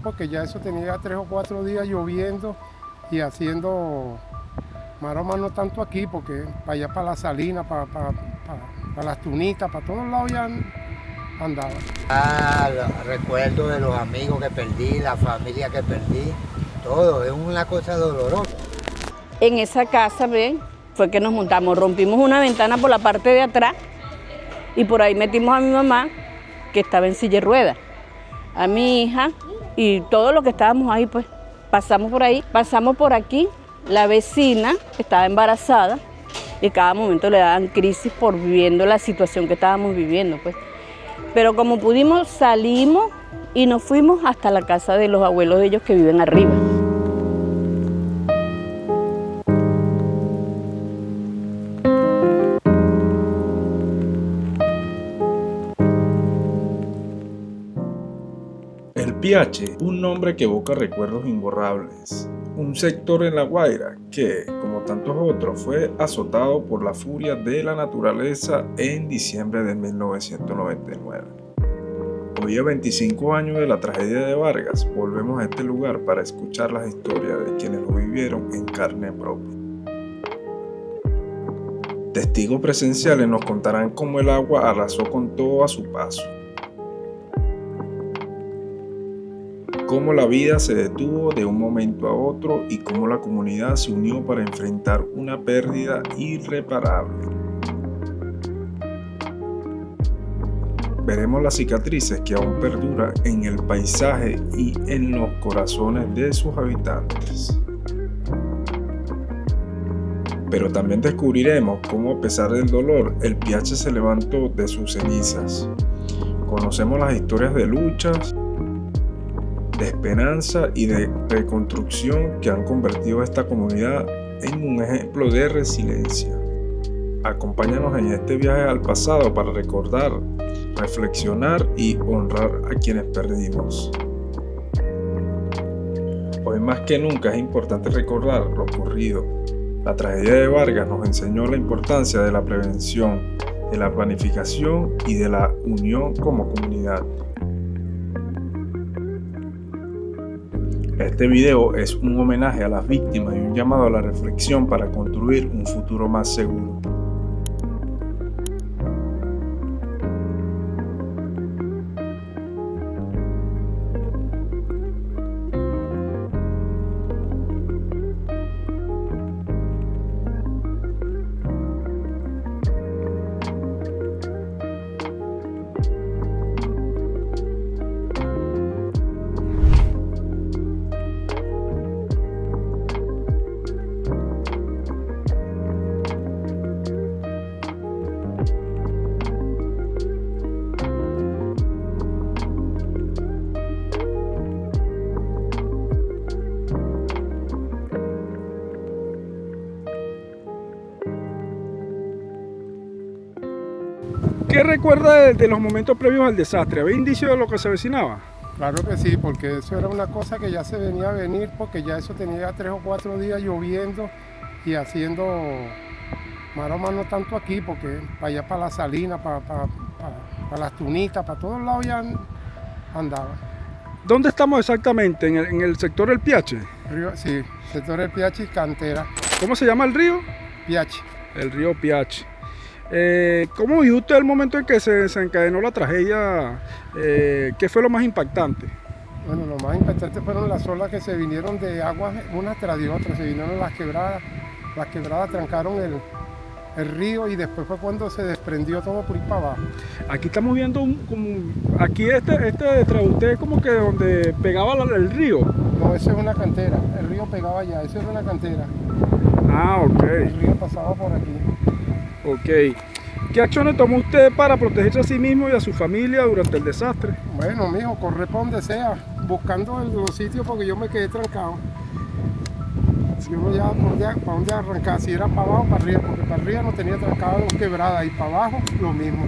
porque ya eso tenía 3 o 4 días lloviendo y haciendo maroma, no tanto aquí, porque para allá, para la Salina, para las Tunitas, para todos lados ya andaba. Recuerdo de los amigos que perdí, la familia que perdí, todo, es una cosa dolorosa. En esa casa, ven, fue que nos montamos, rompimos una ventana por la parte de atrás y por ahí metimos a mi mamá, que estaba en silla de ruedas, a mi hija y todos los que estábamos ahí, pues pasamos por ahí, pasamos por aquí, la vecina estaba embarazada y cada momento le daban crisis por viviendo la situación que estábamos viviendo, pues. Pero como pudimos, salimos y nos fuimos hasta la casa de los abuelos de ellos que viven arriba. El Piache, un nombre que evoca recuerdos imborrables. Un sector en La Guaira que, como tantos otros, fue azotado por la furia de la naturaleza en diciembre de 1999. Hoy, a 25 años de la tragedia de Vargas, volvemos a este lugar para escuchar las historias de quienes lo vivieron en carne propia. Testigos presenciales nos contarán cómo el agua arrasó con todo a su paso, cómo la vida se detuvo de un momento a otro y cómo la comunidad se unió para enfrentar una pérdida irreparable. Veremos las cicatrices que aún perduran en el paisaje y en los corazones de sus habitantes. Pero también descubriremos cómo, a pesar del dolor, el Piache se levantó de sus cenizas. Conocemos las historias de luchas, de esperanza y de reconstrucción que han convertido a esta comunidad en un ejemplo de resiliencia. Acompáñanos en este viaje al pasado para recordar, reflexionar y honrar a quienes perdimos. Hoy más que nunca es importante recordar lo ocurrido. La tragedia de Vargas nos enseñó la importancia de la prevención, de la planificación y de la unión como comunidad. Este video es un homenaje a las víctimas y un llamado a la reflexión para construir un futuro más seguro. ¿Qué recuerda de los momentos previos al desastre? ¿Había indicios de lo que se avecinaba? Claro que sí, porque eso era una cosa que ya se venía a venir, porque ya eso tenía 3 o 4 días lloviendo y haciendo maroma, no tanto aquí, porque para allá, para la Salina, para las Tunitas, para todos lados ya andaba. ¿Dónde estamos exactamente? ¿En el sector del Piache? Sí, sector del Piache y cantera. ¿Cómo se llama el río? Piache. El río Piache. ¿Cómo vio usted el momento en que se desencadenó la tragedia? ¿Qué fue lo más impactante? Bueno, lo más impactante fueron las olas que se vinieron de aguas unas tras de otras, se vinieron las quebradas trancaron el río y después fue cuando se desprendió todo por ir para abajo. Aquí estamos viendo aquí este detrás de usted como que donde pegaba el río. No, eso es una cantera, el río pegaba allá, eso era una cantera. Ah, ok. El río pasaba por aquí. Ok. ¿Qué acciones tomó usted para protegerse a sí mismo y a su familia durante el desastre? Bueno, mijo, correr para donde sea, buscando los sitios porque yo me quedé trancado. Si uno ya para dónde arrancar, si era para abajo o para arriba, porque para arriba no tenía trancado dos quebradas y para abajo lo mismo.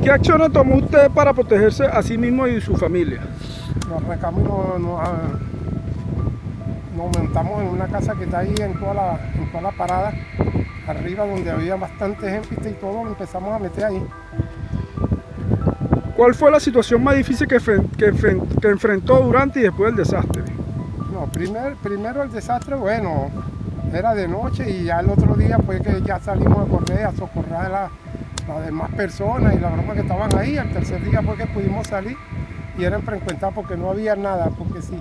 ¿Qué acciones tomó usted para protegerse a sí mismo y su familia? Nos arrancamos y nos montamos en una casa que está ahí en toda la parada, arriba donde había bastante gente y todo, lo empezamos a meter ahí. ¿Cuál fue la situación más difícil que enfrentó durante y después del desastre? No, primero el desastre, bueno, era de noche y ya el otro día pues que ya salimos a correr, a socorrer a las demás personas y las bromas que estaban ahí. El tercer día fue que pudimos salir y era enfrentar porque no había nada, porque sí,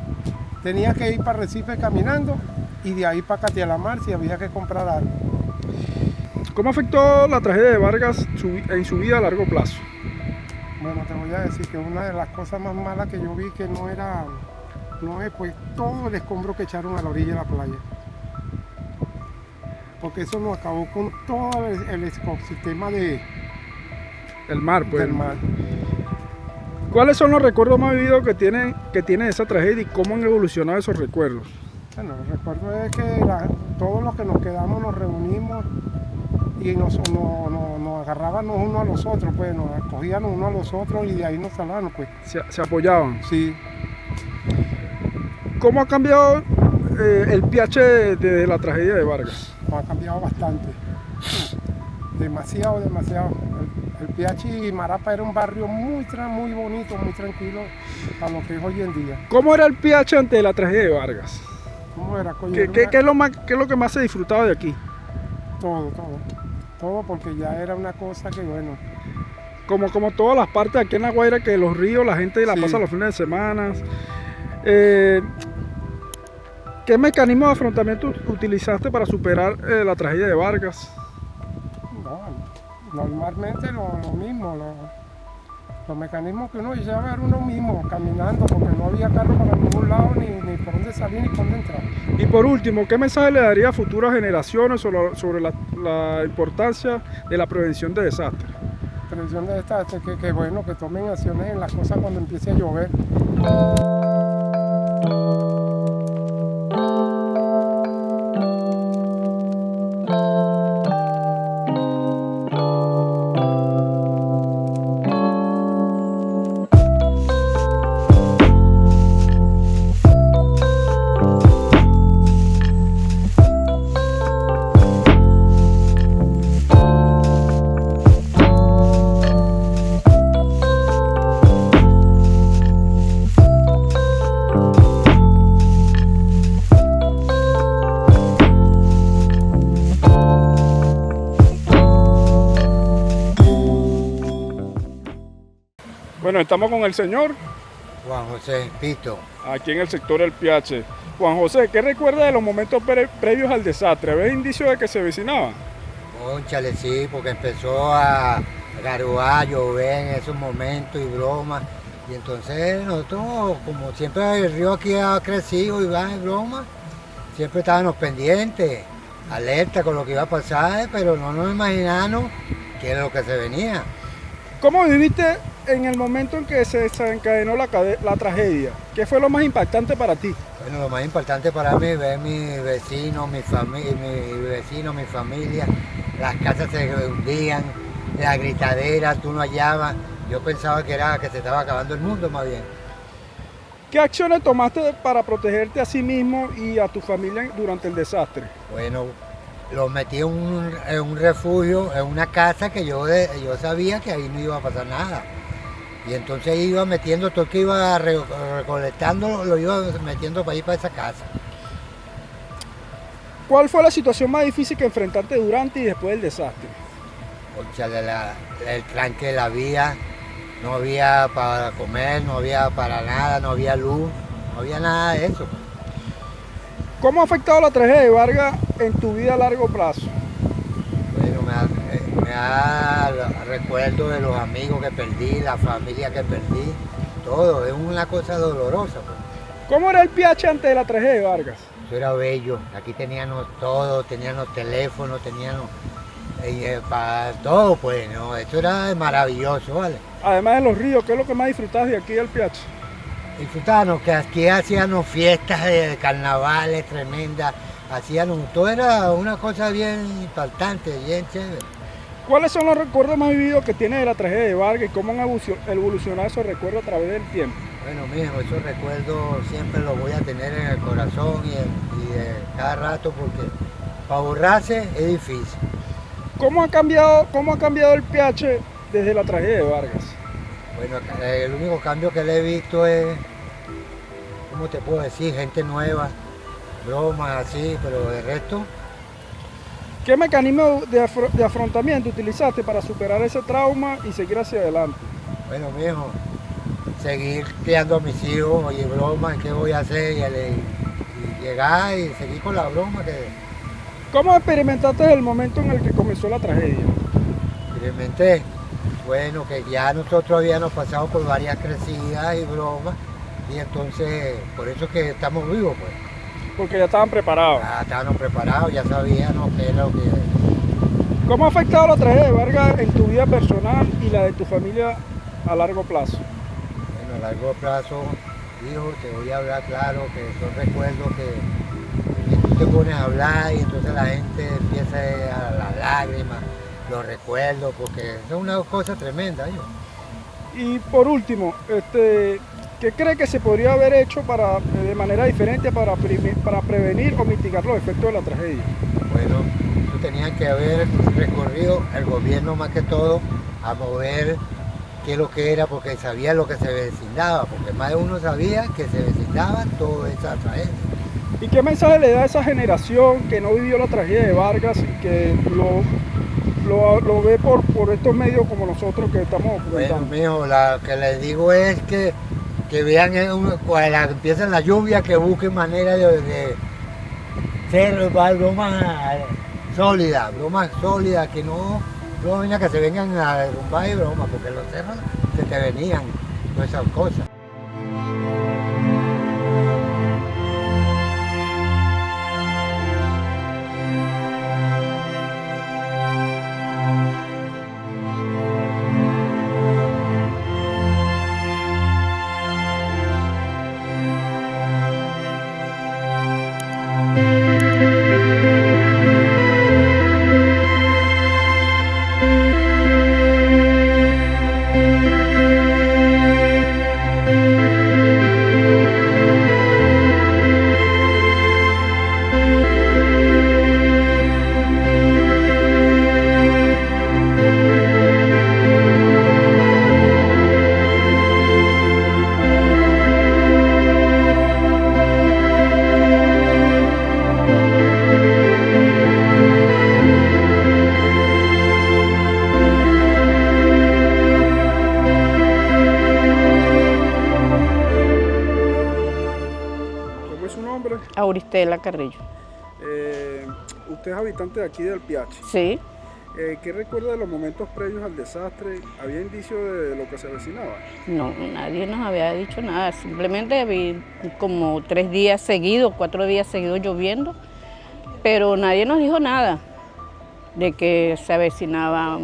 tenía que ir para Recife caminando y de ahí para Catialamar si había que comprar algo. ¿Cómo afectó la tragedia de Vargas en su vida a largo plazo? Bueno, te voy a decir que una de las cosas más malas que yo vi que no es pues todo el escombro que echaron a la orilla de la playa. Porque eso nos acabó con todo el ecosistema El mar, pues. del mar. ¿Cuáles son los recuerdos más vividos que tiene esa tragedia y cómo han evolucionado esos recuerdos? Bueno, el recuerdo es que todos los que nos quedamos nos reunimos y nos agarrábamos unos a los otros, pues nos acogíamos unos a los otros y de ahí nos salvábamos, pues. Se apoyaban. Sí. ¿Cómo ha cambiado el pH desde la tragedia de Vargas? Ha cambiado bastante, demasiado. El Piachi y Marapa era un barrio muy bonito, muy tranquilo a lo que es hoy en día. ¿Cómo era el pH antes de la tragedia de Vargas? ¿Cómo era, coño? ¿Qué es lo que más se disfrutaba de aquí? Todo porque ya era una cosa que bueno. Como todas las partes aquí en La Guaira, que los ríos, la gente la Sí. pasa los fines de semana. ¿Qué mecanismo de afrontamiento utilizaste para superar la tragedia de Vargas? No, normalmente lo mismo, los mecanismos que uno lleva era uno mismo, caminando, porque no había carro para ningún lado, ni por dónde salir, ni por dónde entrar. Y por último, ¿qué mensaje le daría a futuras generaciones sobre la importancia de la prevención de desastres? Prevención de desastres, que bueno, que tomen acciones en las cosas cuando empiece a llover. Bueno, estamos con el señor, Juan José Pito. aquí en el sector El Piache. Juan José, ¿qué recuerda de los momentos previos al desastre? ¿Ves indicios de que se avecinaba? Cónchale, sí, porque empezó a garuar, llover en esos momentos y bromas. Y entonces nosotros, como siempre el río aquí ha crecido y va en broma, siempre estábamos pendientes, alerta con lo que iba a pasar, pero no nos imaginamos qué era lo que se venía. ¿Cómo viviste en el momento en que se desencadenó la tragedia? ¿Qué fue lo más impactante para ti? Bueno, lo más importante para mí es ver mis vecinos, mi familia, las casas se hundían, la gritadera, tú no hallabas. Yo pensaba que se estaba acabando el mundo más bien. ¿Qué acciones tomaste para protegerte a sí mismo y a tu familia durante el desastre? Bueno, los metí en un refugio, en una casa que yo sabía que ahí no iba a pasar nada. Y entonces iba metiendo todo lo que iba recolectando, lo iba metiendo para ir para esa casa. ¿Cuál fue la situación más difícil que enfrentaste durante y después del desastre? Cónchale, el tranque de la vía, no había para comer, no había para nada, no había luz, no había nada de eso. ¿Cómo ha afectado la tragedia de Vargas en tu vida a largo plazo? Bueno, me da recuerdo de los amigos que perdí, la familia que perdí, todo, es una cosa dolorosa. Pues. ¿Cómo era el pH antes de la tragedia de Vargas? Eso era bello, aquí teníamos todo, teníamos teléfonos, teníamos para todo, pues, ¿no? Esto era maravilloso, ¿vale? Además de los ríos, ¿qué es lo que más disfrutas de aquí del pH? Disfrutábamos que aquí hacíamos fiestas de carnavales tremendas, todo era una cosa bien impactante, bien chévere. ¿Cuáles son los recuerdos más vividos que tienes de la tragedia de Vargas y cómo han evolucionado esos recuerdos a través del tiempo? Bueno, mijo, esos recuerdos siempre los voy a tener en el corazón y de cada rato porque para borrarse es difícil. ¿Cómo ha cambiado el pH desde la tragedia de Vargas? Bueno, el único cambio que le he visto es, ¿cómo te puedo decir? Gente nueva, bromas así, pero de resto, ¿Qué mecanismo de afrontamiento utilizaste para superar ese trauma y seguir hacia adelante? bueno, mijo, seguir criando a mis hijos y bromas, ¿qué voy a hacer? Y llegar y seguir con la broma que ¿Cómo experimentaste el momento en el que comenzó la tragedia? experimenté. Bueno, que ya nosotros habíamos pasado por varias crecidas y bromas, y entonces, por eso es que estamos vivos, pues. Porque ya estaban preparados. Ya estábamos preparados, ya sabíamos qué era lo que... ¿Cómo ha afectado la tragedia de Vargas en tu vida personal y la de tu familia a largo plazo? Bueno, a largo plazo, hijo, te voy a hablar claro, que son recuerdos que tú te pones a hablar y entonces la gente empieza a las lágrimas, los recuerdos, porque es una cosa tremenda, hijo. Y por último, ¿qué cree que se podría haber hecho de manera diferente para prevenir o mitigar los efectos de la tragedia? Bueno, eso tenían que haber recorrido el gobierno más que todo a mover qué es lo que era, porque sabía lo que se vecindaba, porque más de uno sabía que se vecindaba toda esa tragedia. ¿Y qué mensaje le da a esa generación que no vivió la tragedia de Vargas y que lo ve por estos medios como nosotros que estamos documentando? Bueno, mijo, lo que les digo es que vean cuando empiezan la lluvia, que busquen manera de hacer bromas sólidas, que no venga que se vengan a derrumbar y bromas, porque los cerros se te venían, todas esas cosas. Auristela Carrillo. Usted es habitante de aquí del Piache. Sí. ¿Qué recuerda de los momentos previos al desastre? ¿Había indicios de lo que se avecinaba? No, nadie nos había dicho nada. Simplemente vi como 3 días seguidos, 4 días seguidos lloviendo, pero nadie nos dijo nada de que se avecinaba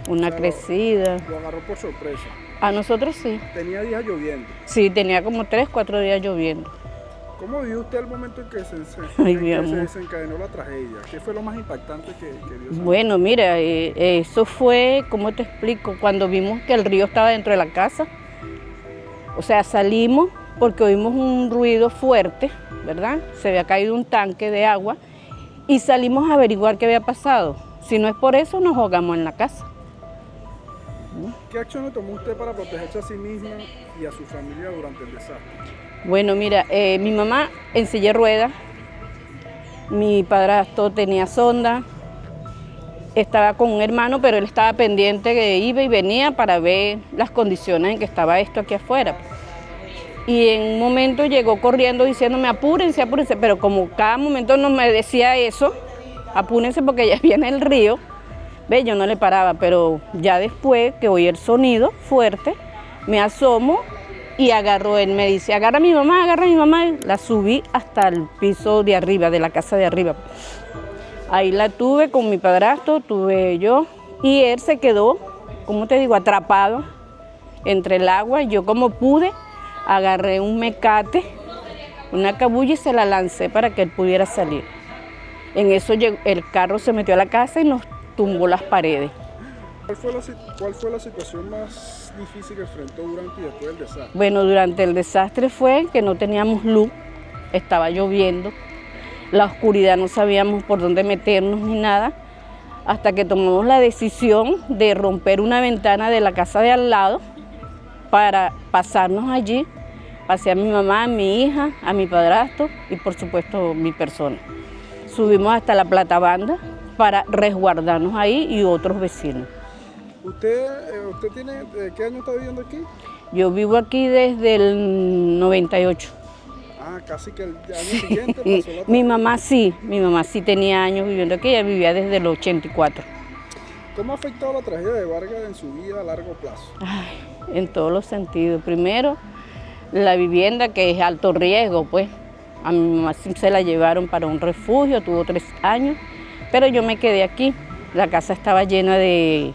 una crecida. Lo agarró por sorpresa. A nosotros sí. ¿Tenía días lloviendo? Sí, tenía como 3, 4 días lloviendo. ¿Cómo vio usted el momento en que se desencadenó la tragedia? ¿Qué fue lo más impactante que vio? Bueno, mira, eso fue, ¿cómo te explico? Cuando vimos que el río estaba dentro de la casa. O sea, salimos porque oímos un ruido fuerte, ¿verdad? Se había caído un tanque de agua y salimos a averiguar qué había pasado. Si no es por eso, nos ahogamos en la casa. ¿Qué acciones tomó usted para protegerse a sí misma y a su familia durante el desastre? Bueno, mira, mi mamá en silla de ruedas, mi padrastro tenía sonda, estaba con un hermano, pero él estaba pendiente que iba y venía para ver las condiciones en que estaba esto aquí afuera. Y en un momento llegó corriendo diciéndome, apúrense, apúrense, pero como cada momento no me decía eso, apúrense porque ya viene el río, ve, yo no le paraba, pero ya después que oí el sonido fuerte, me asomo y agarró, él me dice, agarra a mi mamá, la subí hasta el piso de arriba, de la casa de arriba. Ahí la tuve con mi padrastro, tuve yo, y él se quedó, como te digo, atrapado entre el agua. Yo como pude, agarré un mecate, una cabulla y se la lancé para que él pudiera salir. En eso el carro se metió a la casa y nos tumbó las paredes. ¿Cuál fue la situación más difícil que enfrentó durante y después del desastre? Bueno, durante el desastre fue que no teníamos luz, estaba lloviendo, la oscuridad, no sabíamos por dónde meternos ni nada, hasta que tomamos la decisión de romper una ventana de la casa de al lado para pasarnos allí. Pasé a mi mamá, a mi hija, a mi padrastro y por supuesto mi persona. Subimos hasta la Platabanda para resguardarnos ahí y otros vecinos. ¿Usted tiene, qué año está viviendo aquí? Yo vivo aquí desde el 98. Ah, casi que el año siguiente pasó la tragedia. Mi mamá sí tenía años viviendo aquí, ella vivía desde el 84. ¿Cómo ha afectado la tragedia de Vargas en su vida a largo plazo? Ay, en todos los sentidos. Primero, la vivienda, que es alto riesgo, pues. A mi mamá sí se la llevaron para un refugio, tuvo 3 años, pero yo me quedé aquí. La casa estaba llena de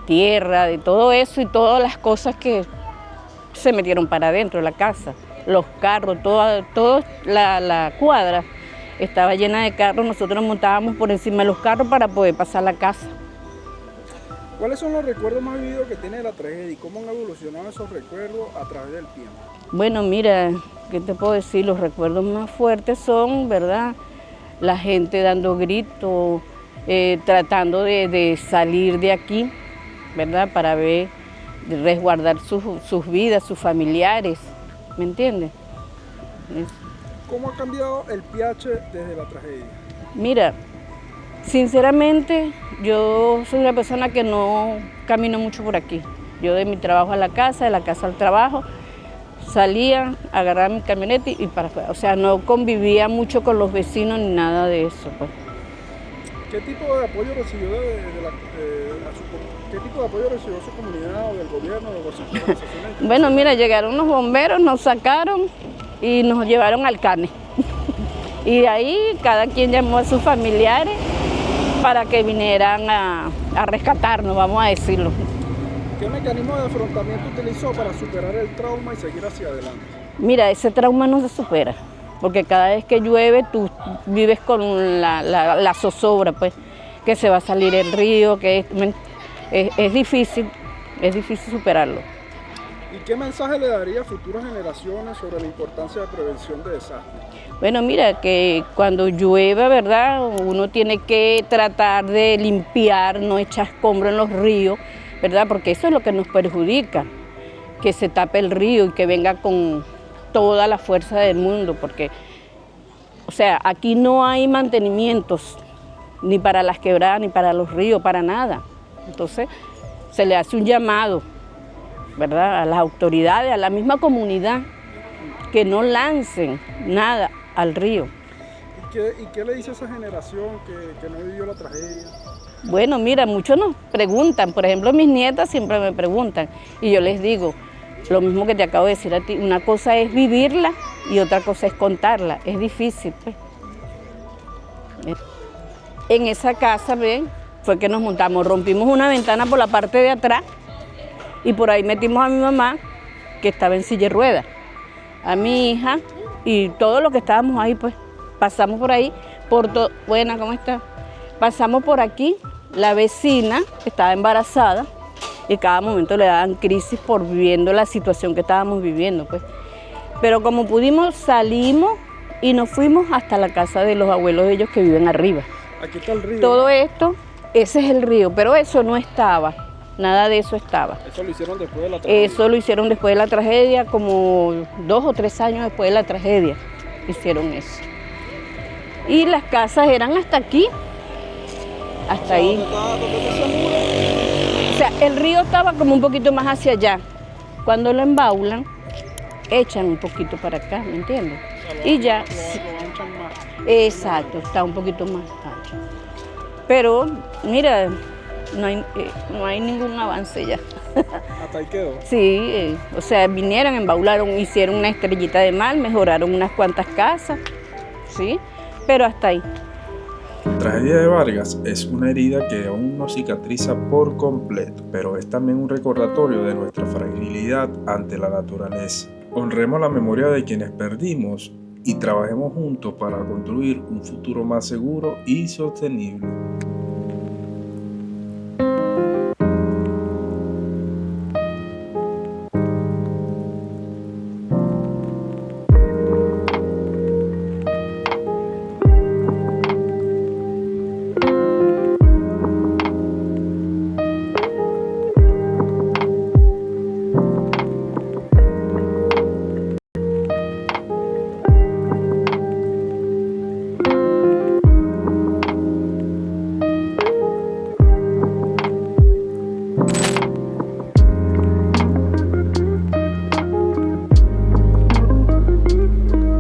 tierra, de todo eso y todas las cosas que se metieron para adentro de la casa. Los carros, toda la cuadra estaba llena de carros. Nosotros nos montábamos por encima de los carros para poder pasar la casa. ¿Cuáles son los recuerdos más vividos que tiene de la tragedia y cómo han evolucionado esos recuerdos a través del tiempo? Bueno, mira, ¿qué te puedo decir? Los recuerdos más fuertes son, ¿verdad? La gente dando gritos, tratando de salir de aquí, ¿verdad? Para ver, de resguardar sus vidas, sus familiares, ¿me entiendes? ¿Cómo ha cambiado el Piache desde la tragedia? Mira, sinceramente, yo soy una persona que no camino mucho por aquí. Yo de mi trabajo a la casa, de la casa al trabajo, salía, agarraba mi camioneta y para afuera. O sea, no convivía mucho con los vecinos ni nada de eso, pues. ¿Qué tipo de apoyo recibió ¿qué tipo de apoyo recibió su comunidad o del gobierno o de las organizaciones? Bueno, mira, llegaron los bomberos, nos sacaron y nos llevaron al CANE. Y de ahí cada quien llamó a sus familiares para que vinieran a rescatarnos, vamos a decirlo. ¿Qué mecanismo de afrontamiento utilizó para superar el trauma y seguir hacia adelante? Mira, ese trauma no se supera, porque cada vez que llueve tú vives con la zozobra, pues, que se va a salir el río, que es difícil superarlo. ¿Y qué mensaje le daría a futuras generaciones sobre la importancia de prevención de desastres? Bueno, mira, que cuando llueve, ¿verdad? Uno tiene que tratar de limpiar, no echar escombros en los ríos, ¿verdad? Porque eso es lo que nos perjudica, que se tape el río y que venga con toda la fuerza del mundo, porque, o sea, aquí no hay mantenimientos, ni para las quebradas, ni para los ríos, para nada. Entonces, se le hace un llamado, ¿verdad?, a las autoridades, a la misma comunidad, que no lancen nada al río. ¿Y qué le dice a esa generación que no vivió la tragedia? Bueno, mira, muchos nos preguntan, por ejemplo, mis nietas siempre me preguntan, y yo les digo, lo mismo que te acabo de decir a ti, una cosa es vivirla y otra cosa es contarla, es difícil, pues. En esa casa, ven, fue que nos montamos, rompimos una ventana por la parte de atrás y por ahí metimos a mi mamá, que estaba en silla de ruedas, a mi hija y todos los que estábamos ahí, pues, pasamos por ahí, buena, ¿cómo está? Pasamos por aquí, la vecina estaba embarazada y cada momento le daban crisis por viviendo la situación que estábamos viviendo, pues. Pero como pudimos, salimos y nos fuimos hasta la casa de los abuelos de ellos que viven arriba. Aquí está el río. Todo esto, ese es el río, pero eso no estaba, nada de eso estaba. Eso lo hicieron después de la tragedia. Eso lo hicieron después de la tragedia, como 2 o 3 años después de la tragedia, hicieron eso. Y las casas eran hasta aquí, hasta ahí. O sea, el río estaba como un poquito más hacia allá. Cuando lo embaulan, echan un poquito para acá, ¿me entiendes? Y ya. Lo anchan más. Exacto, está un poquito más ancho. Pero, mira, no hay ningún avance ya. Hasta ahí quedó. Sí, o sea, vinieron, embaularon, hicieron una estrellita de mar, mejoraron unas cuantas casas, sí, pero hasta ahí. La tragedia de Vargas es una herida que aún no cicatriza por completo, pero es también un recordatorio de nuestra fragilidad ante la naturaleza. Honremos la memoria de quienes perdimos y trabajemos juntos para construir un futuro más seguro y sostenible.